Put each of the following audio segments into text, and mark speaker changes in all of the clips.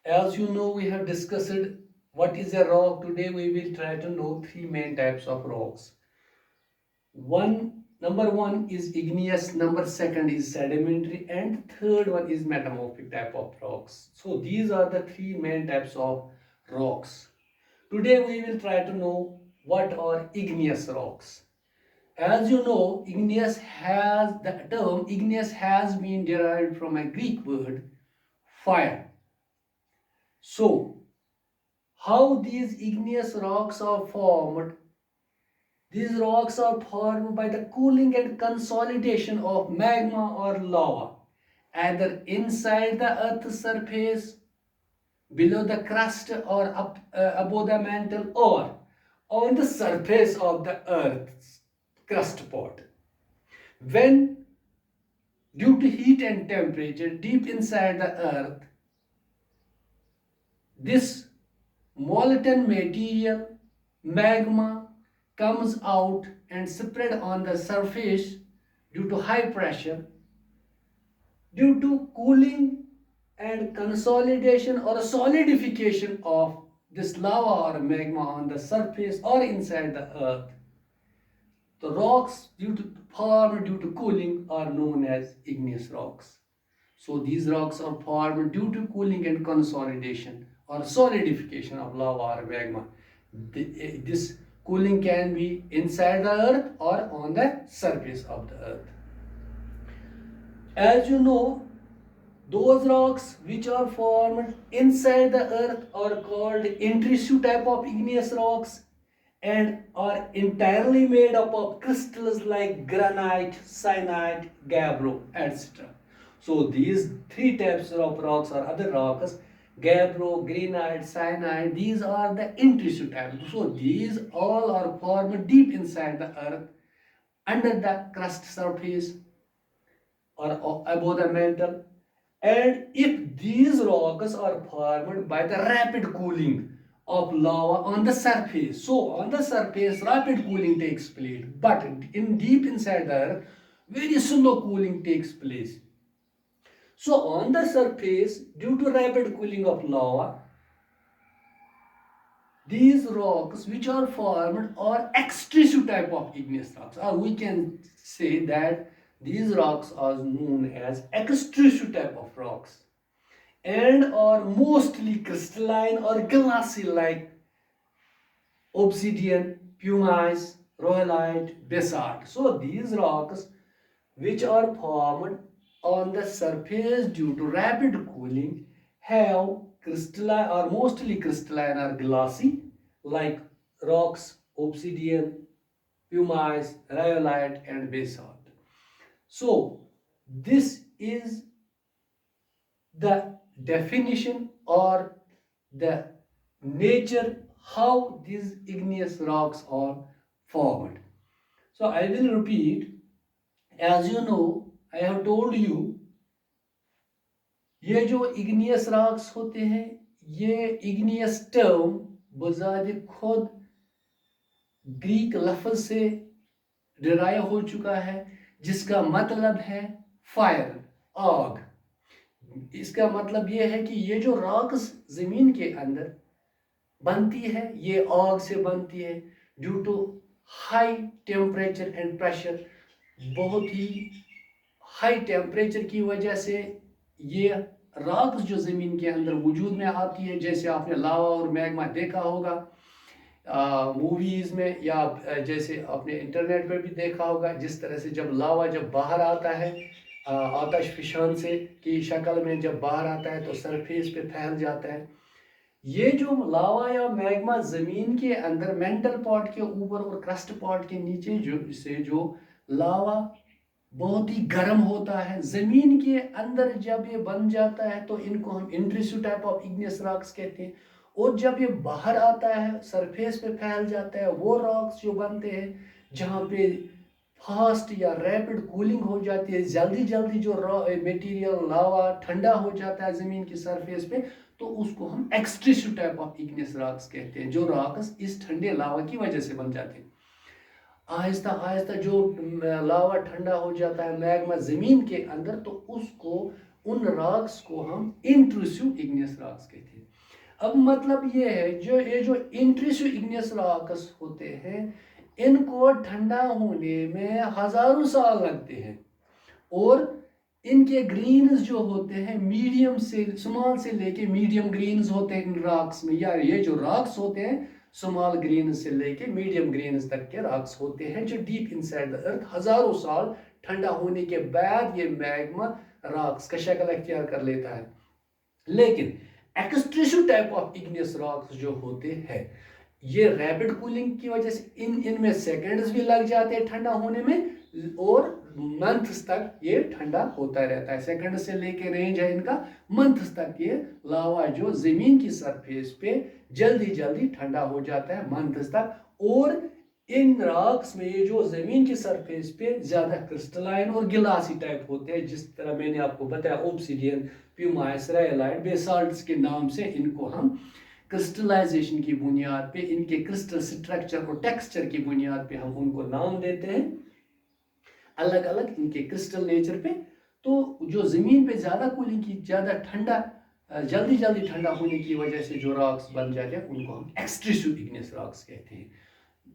Speaker 1: As you know, we have discussed what is a rock. Today we will try to know three main types of rocks. Number one is igneous, number second is sedimentary, and third one is metamorphic type of rocks. So these are the three main types of rocks. Today we will try to know what are igneous rocks. As you know, the term igneous has been derived from a Greek word fire. So how these igneous rocks are formed? These rocks are formed by the cooling and consolidation of magma or lava, either inside the earth's surface, below the crust, or above the mantle, or on the surface of the earth's crust pot. When, due to heat and temperature deep inside the earth, this molten material, magma, comes out and spread on the surface due to high pressure, due to cooling and consolidation or solidification of this lava or magma on the surface or inside the earth. The rocks formed due to cooling are known as igneous rocks. So these rocks are formed due to cooling and consolidation or solidification of lava or magma. This cooling can be inside the earth or on the surface of the earth. As you know, those rocks which are formed inside the earth are called intrusive type of igneous rocks and are entirely made up of crystals like granite, syenite, gabbro, etc. So these three types of rocks or other rocks, gabbro, granite, syenite, these are the intrusive types. So these all are formed deep inside the earth, under the crust surface or above the mantle. And if these rocks are formed by the rapid cooling of lava on the surface, so on the surface rapid cooling takes place, but in deep inside the earth very slow cooling takes place. So on the surface, due to rapid cooling of lava, these rocks which are formed are extrusive type of igneous rocks, or we can say that these rocks are known as extrusive type of rocks and are mostly crystalline or glassy like obsidian, pumice, rhyolite, basalt. So these rocks which are formed on the surface due to rapid cooling have crystalline or mostly crystalline or glassy like rocks, obsidian, pumice, rhyolite and basalt. So this is the definition or the nature how these igneous rocks are formed. So I will repeat. As you know, I have told you, ये जो igneous rocks होते हैं, ये igneous term बजाय खुद Greek लफ्ज से derive हो चुका है, जिसका मतलब है फायर, आग. इसका मतलब ये है कि ये जो रॉक्स जमीन के अंदर बनती है, ये आग से बनती है due to high temperature and pressure. बहुत ही हाई टेम्परेचर की वजह से ये रॉक्स जो ज़मीन के अंदर वजूद में आती है, जैसे आपने लावा और मैग्मा देखा होगा मूवीज़ में, या जैसे आपने इंटरनेट पे भी देखा होगा, जिस तरह से जब लावा जब बाहर आता है आतश फिशान से की शक्ल में जब बाहर आता है तो सरफेस पे फैल जाता है. ये जो लावा या मैग्मा ज़मीन के अंदर मेंटल पॉट के ऊपर और क्रस्ट पॉट के नीचे जो लावा बहुत ही गर्म होता है, ज़मीन के अंदर जब ये बन जाता है तो इनको हम intrusive type of igneous rocks कहते हैं. और जब ये बाहर आता है सरफेस पे फैल जाता है, वो रॉक्स जो बनते हैं जहाँ पे फास्ट या रैपिड कूलिंग हो जाती है, जल्दी जल्दी जो मटेरियल लावा ठंडा हो जाता है ज़मीन की सरफेस पे, तो उसको हम extrusive type of igneous rocks कहते हैं, जो रॉक्स इस ठंडे लावा की वजह से बन जाते हैं. आहिस्ता आहिस्ता जो लावा ठंडा हो जाता है मैग्मा ज़मीन के अंदर, तो उसको उन रॉक्स को हम इंट्रूसिव इग्नियस रॉक्स कहते हैं। अब मतलब ये है ये जो इंट्रूसिव इग्नियस रॉक्स होते हैं, इनको ठंडा होने में हजारों साल लगते हैं, और इनके ग्रीन्स जो होते हैं मीडियम से स्मॉल से लेके मीडियम ग्रीन्स होते हैं इन रॉक्स में, या ये जो रॉक्स होते हैं स्मॉल ग्रीन से लेके मीडियम ग्रीन्स तक के रॉक्स होते हैं जो डीप इनसाइड द अर्थ हजारों साल ठंडा होने के बाद ये मैग्मा रॉक्स का शक्ल अख्तियार कर लेता है। लेकिन extrusive type of igneous rocks जो होते हैं, ये रैपिड कूलिंग की वजह से इनमें सेकंड्स भी लग जाते हैं ठंडा होने में, और मंथ्स तक ये ठंडा होता रहता है। सेकंड से लेके रेंज है इनका मंथ्स तक, ये लावा जो जमीन की सरफेस पे जल्दी जल्दी ठंडा हो जाता है मंथ्स तक। और इन रॉक्स में ये जो जमीन की सरफेस पे ज्यादा क्रिस्टलाइन और गिलासी टाइप होते हैं, जिस तरह मैंने आपको बताया ओब्सिडियन, प्यूमाइस, रायलाइट, बेसाल्ट्स के नाम से इनको हम क्रिस्टलाइजेशन की बुनियाद पे, इनके क्रिस्टल स्ट्रक्चर और टेक्सचर की बुनियाद पे हम उनको नाम देते हैं अलग अलग इनके क्रिस्टल नेचर पे। तो जो ज़मीन पे ज़्यादा कूलिंग की, ज़्यादा ठंडा, जल्दी जल्दी ठंडा होने की वजह से जो रॉक्स बन जाते हैं उनको हम एक्सट्रूसिव इग्नियस रॉक्स कहते हैं।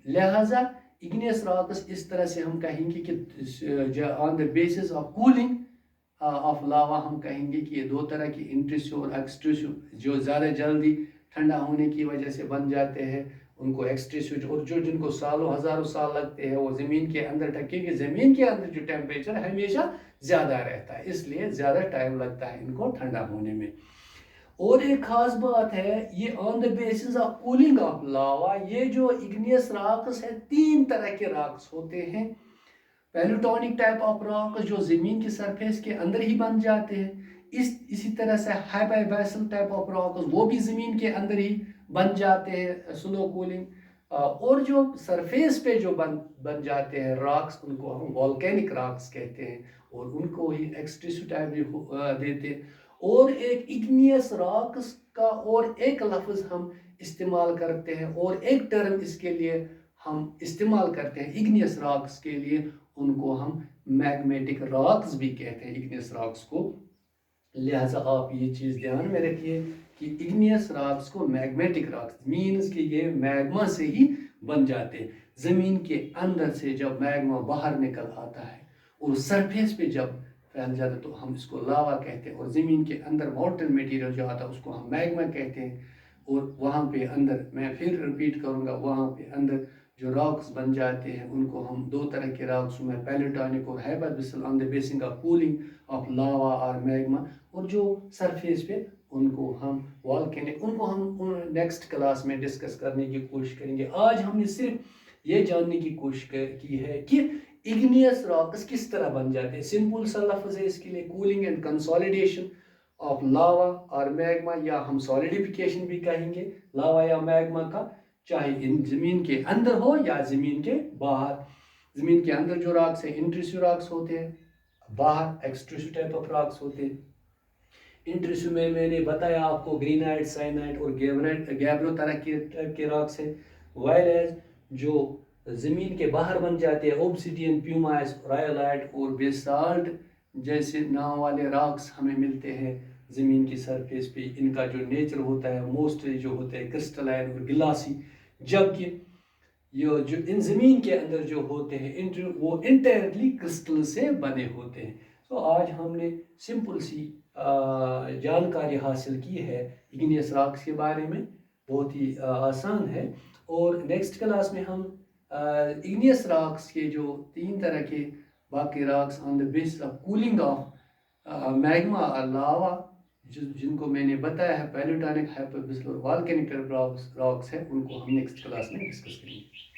Speaker 1: लिहाजा इग्नियस रॉक्स इस तरह से हम कहेंगे कि on the basis of cooling of लावा हम कहेंगे कि ये दो तरह की इंट्रूसिव और एक्सट्रूसिव, जो ज़्यादा जल्दी ठंडा होने की वजह से बन जाते हैं उनको एक्सट्रूसिव, और जो जिनको सालों हजारों साल लगते हैं वो ज़मीन के अंदर क्योंकि ज़मीन के अंदर जो टेम्परेचर हमेशा ज़्यादा रहता है, इसलिए ज़्यादा टाइम लगता है इनको ठंडा होने में। और एक खास बात है, ये on the basis of cooling of लावा, ये जो इग्नियस रॉक्स है 3 तरह के रॉक्स होते हैं। पेलुटोनिक टाइप ऑफ रॉक जो ज़मीन की सरफेस के अंदर ही बन जाते हैं, इसी तरह से हाइपरबैसल टाइप ऑफ रॉक वो भी ज़मीन के अंदर ही बन जाते हैं स्लो कूलिंग, और जो सरफेस पे जो बन जाते हैं रॉक्स उनको हम वॉल्केनिक रॉक्स कहते हैं, और उनको ही एक्सट्रूसिव टाइप भी देते हैं। और एक इग्नियस रॉक्स का और एक लफ्ज़ हम इस्तेमाल करते हैं, और एक टर्म इसके लिए हम इस्तेमाल करते हैं इग्नियस रॉक्स के लिए, उनको हम मैग्मेटिक रॉक्स भी कहते हैं इग्नियस रॉक्स को। लिहाजा आप ये चीज़ ध्यान में रखिए कि इग्नियस रॉक्स को मैग्मेटिक रॉक्स मीन्स कि ये मैग्मा से ही बन जाते हैं। ज़मीन के अंदर से जब मैग्मा बाहर निकल आता है और सरफेस पे जब फैल जाता है तो हम इसको लावा कहते हैं, और ज़मीन के अंदर मॉल्टन मटेरियल जो आता है उसको हम मैग्मा कहते हैं। और वहाँ पे अंदर, मैं फिर रिपीट करूँगा, वहाँ पे अंदर जो रॉक्स बन जाते हैं उनको हम दो तरह के रॉक्स में पेलेटोनिक और hypabyssal on the basis of cooling of lava और मैग्मा, और जो सरफेस पे उनको हम वॉल्केनिक, उनको हम नेक्स्ट क्लास में डिस्कस करने की कोशिश करेंगे। आज हमने सिर्फ ये जानने की कोशिश की है कि इग्नियस रॉक्स किस तरह बन जाते हैं। सिंपल सा लफ्ज़ है इसके लिए, cooling and consolidation of lava और मैग्मा, या हम सॉलिडिफिकेशन भी कहेंगे लावा या मैग्मा का, चाहे इन ज़मीन के अंदर हो या ज़मीन के बाहर। ज़मीन के अंदर जो रॉक्स हैं इंट्रूसिव रॉक्स होते हैं, बाहर एक्सट्रूसिव टाइप ऑफ रॉक्स होते हैं। इंट्रूसिव में मैंने बताया आपको ग्रीनाइट, साइनाइट और गैब्रो तरह के रॉक्स हैं, वाइल एज जो ज़मीन के बाहर बन जाते हैं ओब्सिडियन, प्यूमाइस, रायोलाइट और बेसाल्ट जैसे नाम वाले रॉक्स हमें मिलते हैं ज़मीन की सरफेस पे। इनका जो नेचर होता है मोस्टली जो होते हैं क्रिस्टलाइन और गिलासी, जबकि ये जो इन ज़मीन के अंदर जो होते हैं वो इंटायरली क्रिस्टल से बने होते हैं। तो आज हमने सिंपल सी जानकारी हासिल की है इग्नियस रॉक्स के बारे में, बहुत ही आसान है। और नेक्स्ट क्लास में हम इग्नियस रॉक्स के जो 3 तरह के बाकी rocks on the basis of cooling of magma और लावा, जिनको मैंने बताया है पेलेटोनिक, हाइपरबैसल और वॉल्केनिक रॉक्स है, उनको हम नेक्स्ट क्लास में डिस्कस करेंगे।